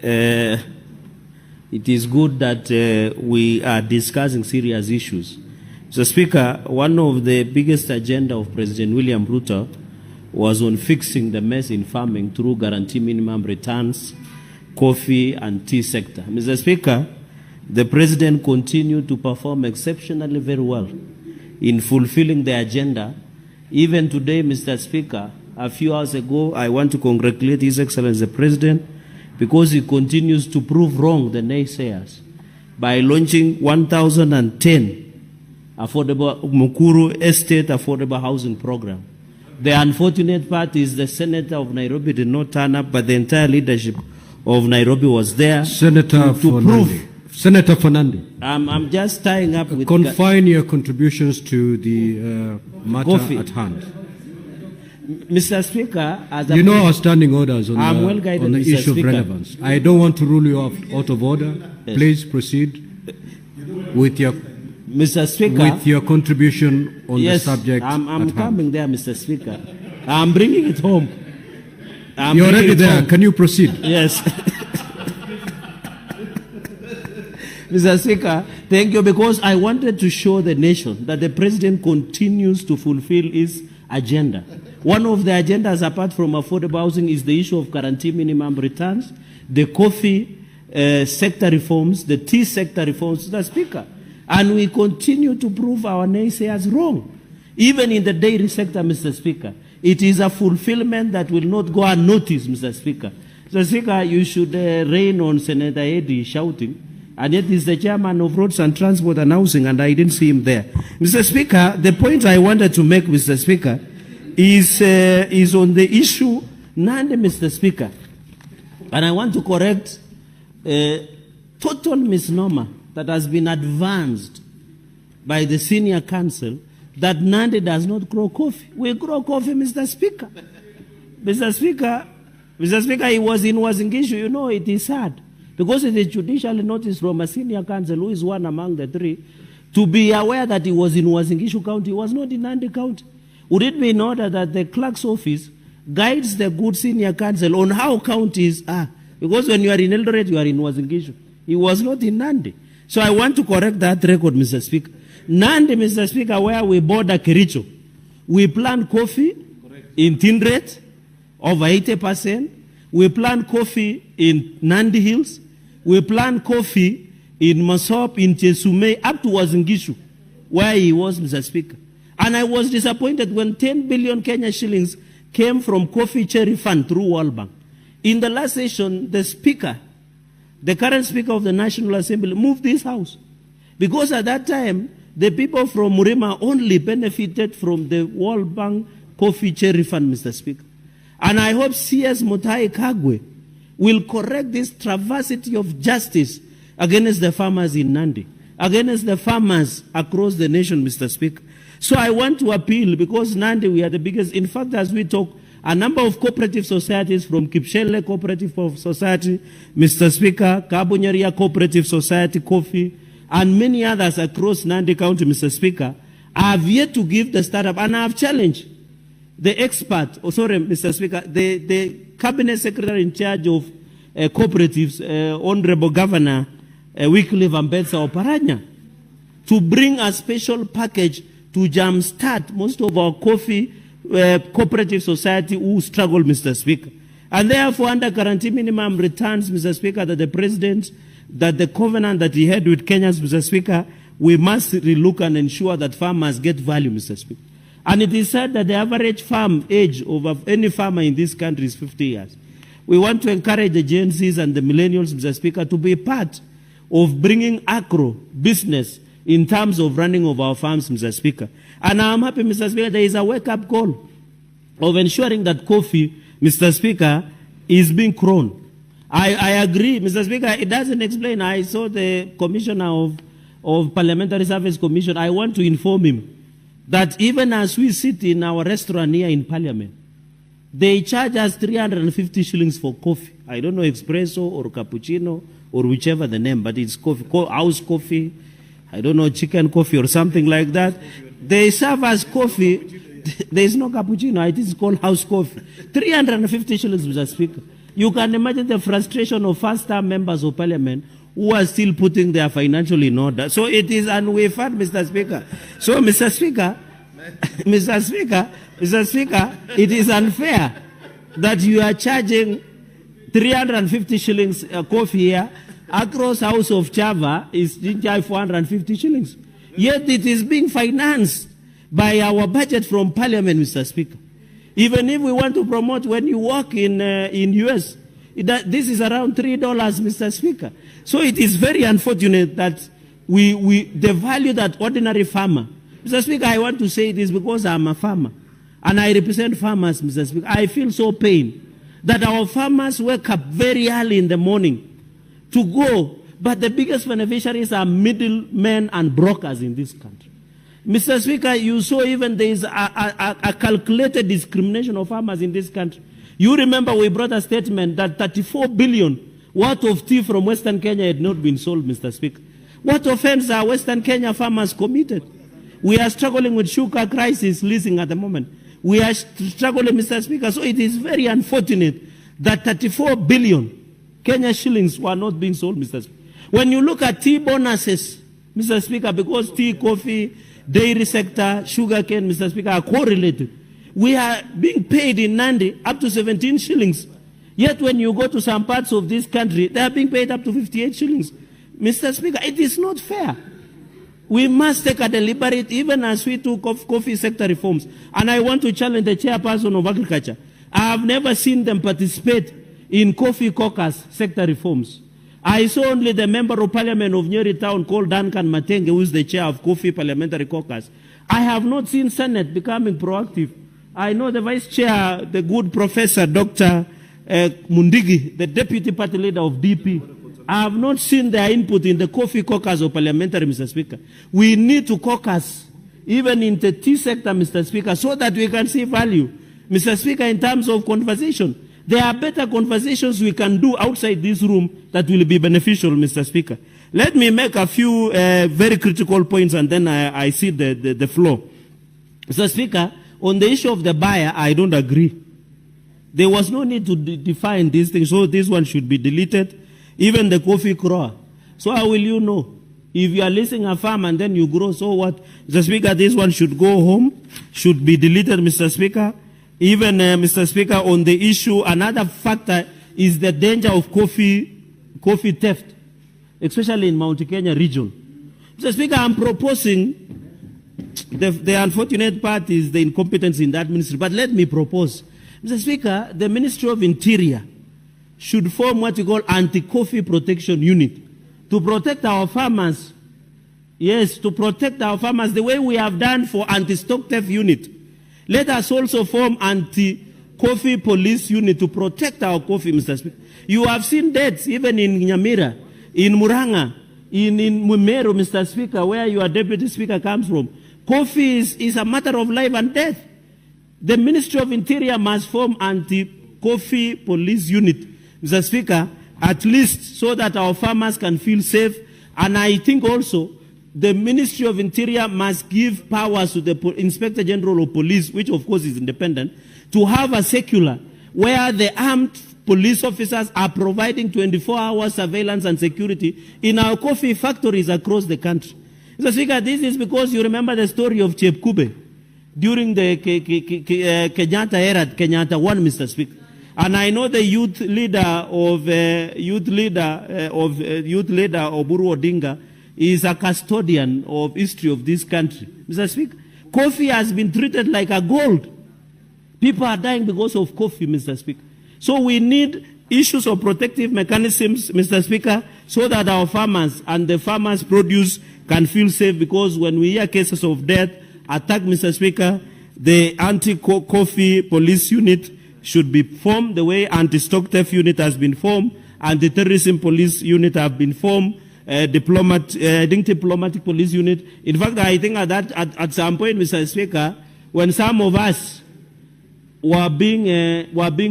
it is good that we are discussing serious issues. Mr. Speaker, one of the biggest agenda of President William Ruto was on fixing the mess in farming through guarantee minimum returns, coffee and tea sector. Mr. Speaker, the President continued to perform exceptionally very well in fulfilling the agenda. Even today, Mr. Speaker, a few hours ago, I want to congratulate His Excellency the President because he continues to prove wrong the naysayers by launching 1,010 affordable Mukuru Estate affordable housing program. The unfortunate part is the Senator of Nairobi did not turn up, but the entire leadership of Nairobi was there Senator to prove. Senator Fernandi. I'm just tying up with... Confine your contributions to the matter at hand. Mr. Speaker, as you know our standing orders on the issue Speaker. of relevance. I don't want to rule you out of order. Yes. Please proceed with your... Mr. Speaker, with your contribution on the subject. I'm coming there, Mr. Speaker. I'm bringing it home. You're already there. Can you proceed? Yes. Mr. Speaker, thank you, because I wanted to show the nation that the President continues to fulfill his agenda. One of the agendas, apart from affordable housing, is the issue of guarantee minimum returns, the coffee sector reforms, the tea sector reforms, Mr. Speaker. And we continue to prove our naysayers wrong. Even in the dairy sector, Mr. Speaker, it is a fulfillment that will not go unnoticed, Mr. Speaker. Mr. Speaker, you should rein on Senator Eddy shouting, and yet he's the chairman of Roads and Transport announcing, and I didn't see him there. Mr. Speaker, the point I wanted to make, Mr. Speaker, is on the issue, Nandi, Mr. Speaker. And I want to correct total misnomer that has been advanced by the senior council that Nandi does not grow coffee. We grow coffee, Mr. Speaker. Mr. Speaker, he was in Wazingishu. You know, it is sad. Because it is judicially noticed from a senior council, who is one among the three, to be aware that he was in Wazingishu County. He was not in Nandi County. Would it be in order that the clerk's office guides the good senior council on how counties are? Because when you are in Eldoret, you are in Wazingishu. He was not in Nandi. So I want to correct that record, Mr. Speaker. Nandi, Mr. Speaker, where we border Kericho, we plant coffee in Tindret, over 80%. We plant coffee in Nandi Hills. We plant coffee in Masop, in Chesumei, up to Wazingishu, where he was, Mr. Speaker. And I was disappointed when 10 billion Kenya shillings came from Coffee Cherry Fund through World Bank. In the last session, the Speaker, the current Speaker of the National Assembly, moved this House. Because at that time, the people from Murima only benefited from the World Bank Coffee Cherry Fund, Mr. Speaker. And I hope CS Mutahi Kagwe will correct this travesty of justice against the farmers in Nandi, against the farmers across the nation, Mr. Speaker. So I want to appeal, because Nandi, we are the biggest. In fact, as we talk, a number of cooperative societies from Kipshele Cooperative Society, Mr. Speaker, Kabunyaria Cooperative Society, Coffee, and many others across Nandi County, Mr. Speaker, have yet to give the startup. And I have challenged the expert, Mr. Speaker, the Cabinet Secretary in charge of cooperatives, Honorable Governor Wycliffe Ambetsa Oparanya, to bring a special package to jumpstart most of our coffee cooperative society who struggle, Mr. Speaker. And therefore, under guarantee minimum returns, Mr. Speaker, that the President, that the covenant that he had with Kenyans, Mr. Speaker, we must relook and ensure that farmers get value, Mr. Speaker. And it is said that the average farm age of any farmer in this country is 50 years. We want to encourage the Gen Zs and the millennials, Mr. Speaker, to be part of bringing agro business in terms of running of our farms, Mr. Speaker. And I'm happy, Mr. Speaker, there is a wake-up call of ensuring that coffee, Mr. Speaker, is being grown. I agree, Mr. Speaker, it doesn't explain. I saw the Commissioner of Parliamentary Service Commission. I want to inform him that even as we sit in our restaurant here in Parliament, they charge us 350 shillings for coffee. I don't know, espresso or cappuccino or whichever the name, but it's coffee, house coffee. I don't know, chicken coffee or something like that. They serve us coffee. There is no cappuccino. It is called house coffee. 350 shillings, Mr. Speaker. You can imagine the frustration of first-time members of parliament who are still putting their financial in order. So it is unwavered, Mr. Speaker. So, Mr. Speaker, Mr. Speaker, it is unfair that you are charging 350 shillings coffee here. Across House of Chava is 450 shillings. Yet it is being financed by our budget from Parliament, Mr. Speaker. Even if we want to promote, when you walk in US, this is around $3, Mr. Speaker. So it is very unfortunate that the value that ordinary farmer, Mr. Speaker, I want to say it is because I'm a farmer and I represent farmers, Mr. Speaker. I feel so pain that our farmers wake up very early in the morning to go, but the biggest beneficiaries are middlemen and brokers in this country. Mr. Speaker, you saw even there is a calculated discrimination of farmers in this country. You remember we brought a statement that 34 billion worth of tea from Western Kenya had not been sold, Mr. Speaker. What offense are Western Kenya farmers committed? We are struggling with sugar crisis leasing at the moment. We are struggling, Mr. Speaker. So it is very unfortunate that 34 billion Kenya shillings were not being sold, Mr. Speaker. When you look at tea bonuses, Mr. Speaker, because tea, coffee, dairy sector, sugar cane, Mr. Speaker, are correlated. We are being paid in Nandi up to 17 shillings. Yet when you go to some parts of this country, they are being paid up to 58 shillings. Mr. Speaker, it is not fair. We must take a deliberate, even as we took coffee sector reforms. And I want to challenge the chairperson of agriculture. I have never seen them participate in coffee caucus sector reforms. I saw only the member of parliament of Nyeri Town called Duncan Matenge, who is the chair of coffee parliamentary caucus. I have not seen Senate becoming proactive. I know the vice chair, the good professor, Dr. Mundigi, the deputy party leader of DP. I have not seen their input in the coffee caucus of parliamentary, Mr. Speaker. We need to caucus, even in the tea sector, Mr. Speaker, so that we can see value. Mr. Speaker, in terms of conversation, there are better conversations we can do outside this room that will be beneficial, Mr. Speaker. Let me make a few very critical points and then I see the floor. Mr. Speaker, on the issue of the buyer, I don't agree. There was no need to define these things, so this one should be deleted. Even the coffee grower. So how will you know? If you are leasing a farm and then you grow, so what? Mr. Speaker, this one should go home, should be deleted, Mr. Speaker. Even, Mr. Speaker, on the issue, another factor is the danger of coffee theft, especially in Mount Kenya region. Mr. Speaker, I'm proposing, the unfortunate part is the incompetence in that ministry, but let me propose. Mr. Speaker, the Ministry of Interior should form what we call anti-coffee protection unit to protect our farmers. Yes, to protect our farmers the way we have done for anti-stock theft unit. Let us also form anti-coffee police unit to protect our coffee, Mr. Speaker. You have seen deaths even in Nyamira, in Muranga, in Mumeru, Mr. Speaker, where your deputy speaker comes from. Coffee is a matter of life and death. The Ministry of Interior must form anti-coffee police unit, Mr. Speaker, at least so that our farmers can feel safe. And I think also the Ministry of Interior must give powers to the Inspector General of Police, which of course is independent, to have a circular where the armed police officers are providing 24-hour surveillance and security in our coffee factories across the country. Mr. Speaker, this is because you remember the story of Chep Kube during the Kenyatta era, Kenyatta 1, Mr. Speaker. And I know the youth leader of Oburu Odinga is a custodian of history of this country. Mr. Speaker, coffee has been treated like a gold. People are dying because of coffee, Mr. Speaker. So we need issues of protective mechanisms, Mr. Speaker, so that our farmers and the farmers' produce can feel safe, because when we hear cases of death, attack, Mr. Speaker, the anti-coffee police unit should be formed the way anti-stock theft unit has been formed, and the terrorism police unit have been formed, diplomatic police unit. In fact, I think at some point, Mr. Speaker, when some of us were being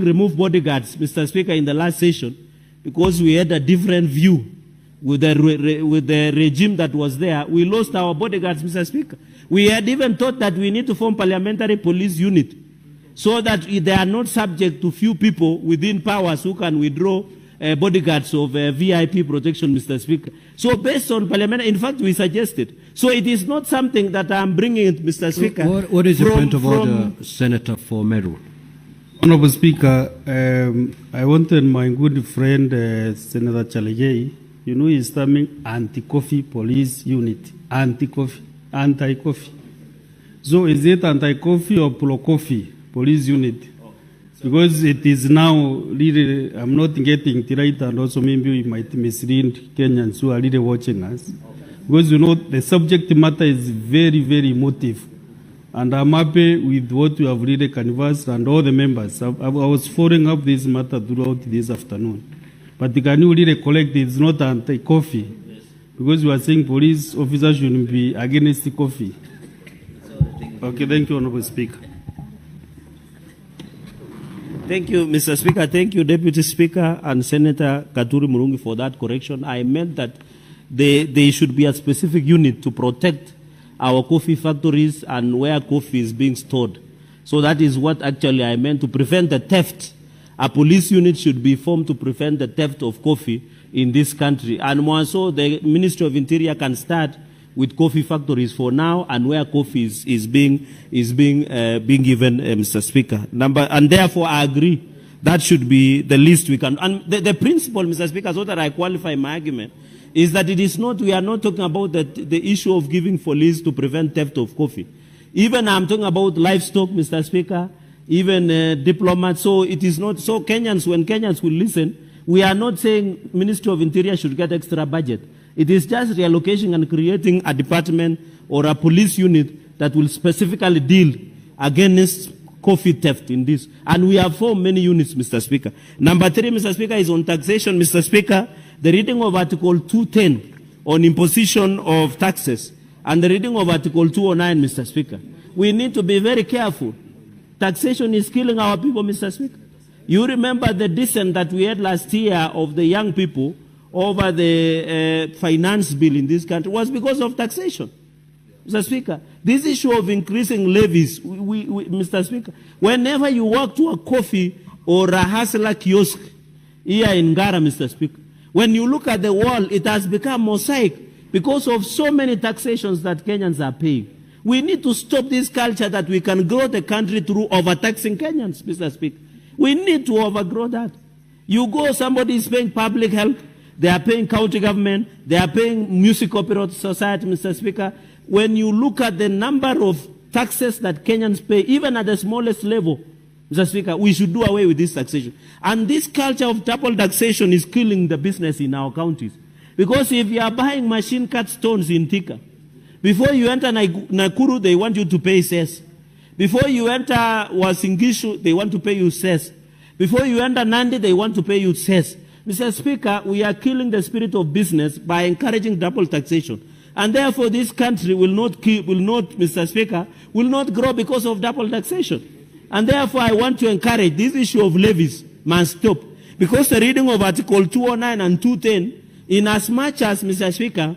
removed bodyguards, Mr. Speaker, in the last session, because we had a different view with the regime that was there, we lost our bodyguards, Mr. Speaker. We had even thought that we need to form parliamentary police unit so that they are not subject to few people within powers who can withdraw bodyguards of VIP protection, Mr. Speaker. So based on parliament, in fact, we suggested. So it is not something that I'm bringing it, Mr. Speaker. What is your point of order, Senator for Meru? Honorable Speaker, I wanted my good friend, Senator Cherargei, you know, he's terming anti-coffee police unit, anti-coffee. So is it anti-coffee or pro-coffee police unit? Because it is now really, I'm not getting it right, and also maybe we might mislead Kenyans who are really watching us. Because, you know, the subject matter is very, very emotive. And I'm happy with what you have really canvassed and all the members. I was following up this matter throughout this afternoon. But can you really recollect it's not anti-coffee? Yes. Because you are saying police officers shouldn't be against the coffee. Okay, thank you, Honorable Speaker. Thank you, Mr. Speaker. Thank you, Deputy Speaker and Senator Katuri Murungi, for that correction. I meant that there should be a specific unit to protect our coffee factories and where coffee is being stored. So that is what actually I meant, to prevent the theft. A police unit should be formed to prevent the theft of coffee in this country. And more so, the Ministry of Interior can start with coffee factories for now, and where coffee is being given, Mr. Speaker. And therefore, I agree that should be the least we can. And the principle, Mr. Speaker, so that I qualify my argument, is that it is not. We are not talking about the issue of giving police to prevent theft of coffee. Even I'm talking about livestock, Mr. Speaker. Even diplomats. So it is not. So Kenyans, when Kenyans will listen, we are not saying Ministry of Interior should get extra budget. It is just reallocation and creating a department or a police unit that will specifically deal against coffee theft in this. And we have formed many units, Mr. Speaker. Number 3, Mr. Speaker, is on taxation, Mr. Speaker. The reading of Article 210 on imposition of taxes and the reading of Article 209, Mr. Speaker. We need to be very careful. Taxation is killing our people, Mr. Speaker. You remember the dissent that we had last year of the young people over the finance bill in this country was because of taxation. Mr. Speaker, this issue of increasing levies, Mr. Speaker, whenever you walk to a coffee or a hustler kiosk here in Gara, Mr. Speaker, when you look at the wall, it has become mosaic because of so many taxations that Kenyans are paying. We need to stop this culture that we can grow the country through overtaxing Kenyans, Mr. Speaker. We need to overgrow that. You go, somebody is paying public health, they are paying county government, they are paying music copyright society, Mr. Speaker. When you look at the number of taxes that Kenyans pay, even at the smallest level, Mr. Speaker, we should do away with this taxation. And this culture of double taxation is killing the business in our counties. Because if you are buying machine cut stones in Thika, before you enter Nakuru, they want you to pay cess. Before you enter Wasingishu, they want to pay you cess. Before you enter Nandi, they want to pay you cess. Mr. Speaker, we are killing the spirit of business by encouraging double taxation. And therefore, this country will not, Mr. Speaker, will not grow because of double taxation. And therefore, I want to encourage this issue of levies must stop. Because the reading of Article 209 and 210, in as much as, Mr. Speaker,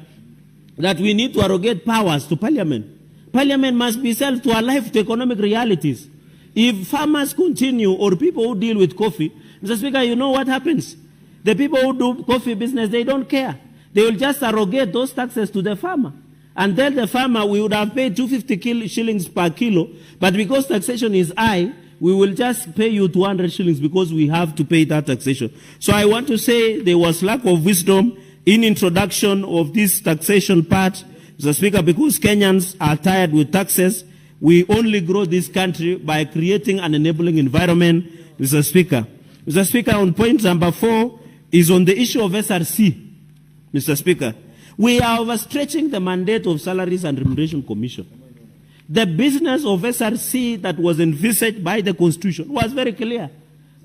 that we need to arrogate powers to Parliament. Parliament must be self to alive to economic realities. If farmers continue, or people who deal with coffee, Mr. Speaker, you know what happens? The people who do coffee business, they don't care. They will just arrogate those taxes to the farmer. And tell the farmer, we would have paid 250 shillings per kilo, but because taxation is high, we will just pay you 200 shillings because we have to pay that taxation. So I want to say there was lack of wisdom in introduction of this taxation part, Mr. Speaker, because Kenyans are tired with taxes. We only grow this country by creating an enabling environment, Mr. Speaker. Mr. Speaker, on point number 4 is on the issue of SRC, Mr. Speaker. We are overstretching the mandate of Salaries and Remuneration Commission. The business of SRC that was envisaged by the Constitution was very clear,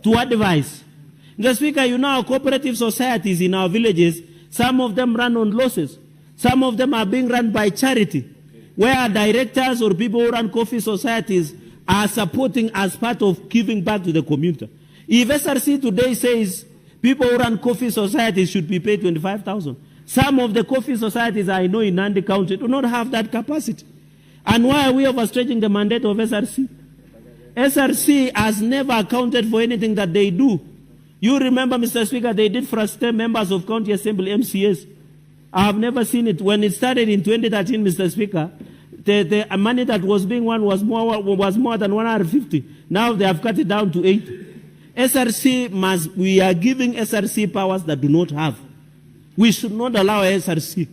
to advise. Mr. Speaker, you know our cooperative societies in our villages, some of them run on losses. Some of them are being run by charity, where directors or people who run coffee societies are supporting as part of giving back to the community. If SRC today says people who run coffee societies should be paid 25,000, some of the coffee societies I know in Nandi County do not have that capacity. And why are we overstretching the mandate of SRC? SRC has never accounted for anything that they do. You remember, Mr. Speaker, they did frustrate members of County Assembly, MCAs. I have never seen it. When it started in 2013, Mr. Speaker, the money that was being won was more than 150. Now they have cut it down to 8. SRC we are giving SRC powers that do not have. We should not allow SRC,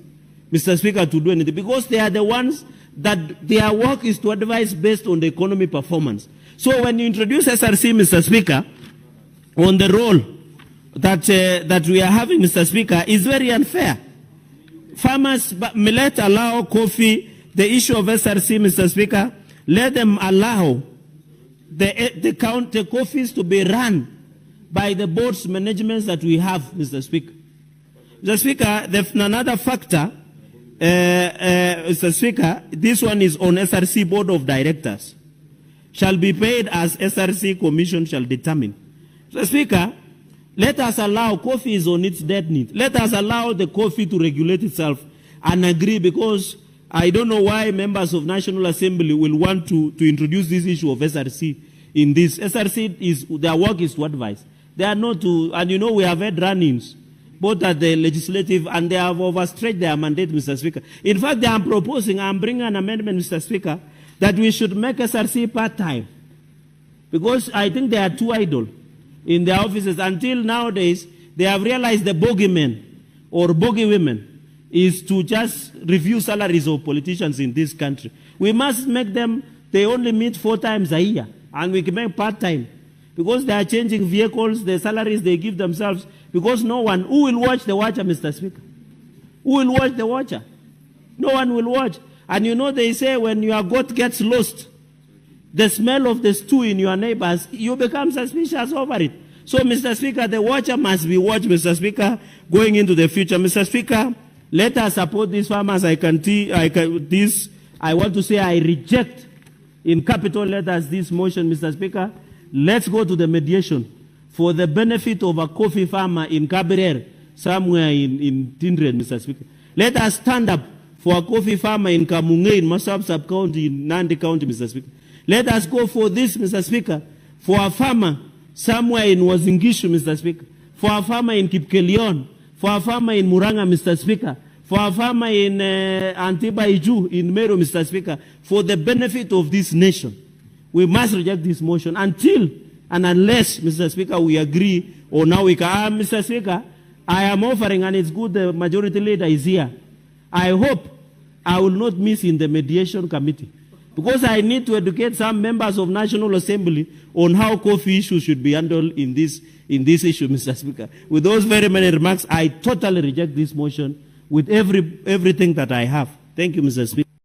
Mr. Speaker, to do anything, because they are the ones that their work is to advise based on the economy performance. So when you introduce SRC, Mr. Speaker, on the role that we are having, Mr. Speaker, is very unfair. Farmers, let allow coffee, the issue of SRC, Mr. Speaker, let them allow the coffees to be run by the board's managements that we have, Mr. Speaker. Mr. Speaker, another factor, Mr. Speaker, this one is on SRC Board of Directors, shall be paid as SRC Commission shall determine. Mr. Speaker, let us allow coffee is on its dead need. Let us allow the coffee to regulate itself and agree, because I don't know why members of National Assembly will want to introduce this issue of SRC in this. SRC, their work is to advise. They are not to, and you know, we have had run-ins, both at the legislative, and they have overstretched their mandate, Mr. Speaker. In fact, I'm bringing an amendment, Mr. Speaker, that we should make SRC part-time, because I think they are too idle in their offices. Until nowadays, they have realized the bogeymen or bogey women is to just review salaries of politicians in this country. We must make them, they only meet 4 times a year, and we can make part-time, because they are changing vehicles, the salaries they give themselves, because no one, who will watch the watcher, Mr. Speaker? Who will watch the watcher? No one will watch. And you know, they say when your goat gets lost, the smell of the stew in your neighbors, you become suspicious over it. So, Mr. Speaker, the watcher must be watched, Mr. Speaker, going into the future. Mr. Speaker, let us support these farmers. I want to say I reject in capital letters this motion, Mr. Speaker. Let's go to the mediation for the benefit of a coffee farmer in Cabrera, somewhere in Tindred, Mr. Speaker. Let us stand up for a coffee farmer in Kamunge, in Masab Sub-County, in Nandi County, Mr. Speaker. Let us go for this, Mr. Speaker, for a farmer somewhere in Wazingishu, Mr. Speaker, for a farmer in Kipkelion, for a farmer in Muranga, Mr. Speaker, for a farmer in Antiba Iju, in Meru, Mr. Speaker, for the benefit of this nation. We must reject this motion until and unless, Mr. Speaker, we agree, or now we can. Mr. Speaker, I am offering, and it's good the majority leader is here. I hope I will not miss in the mediation committee, because I need to educate some members of National Assembly on how coffee issues should be handled in this issue, Mr. Speaker. With those very many remarks, I totally reject this motion with everything that I have. Thank you, Mr. Speaker.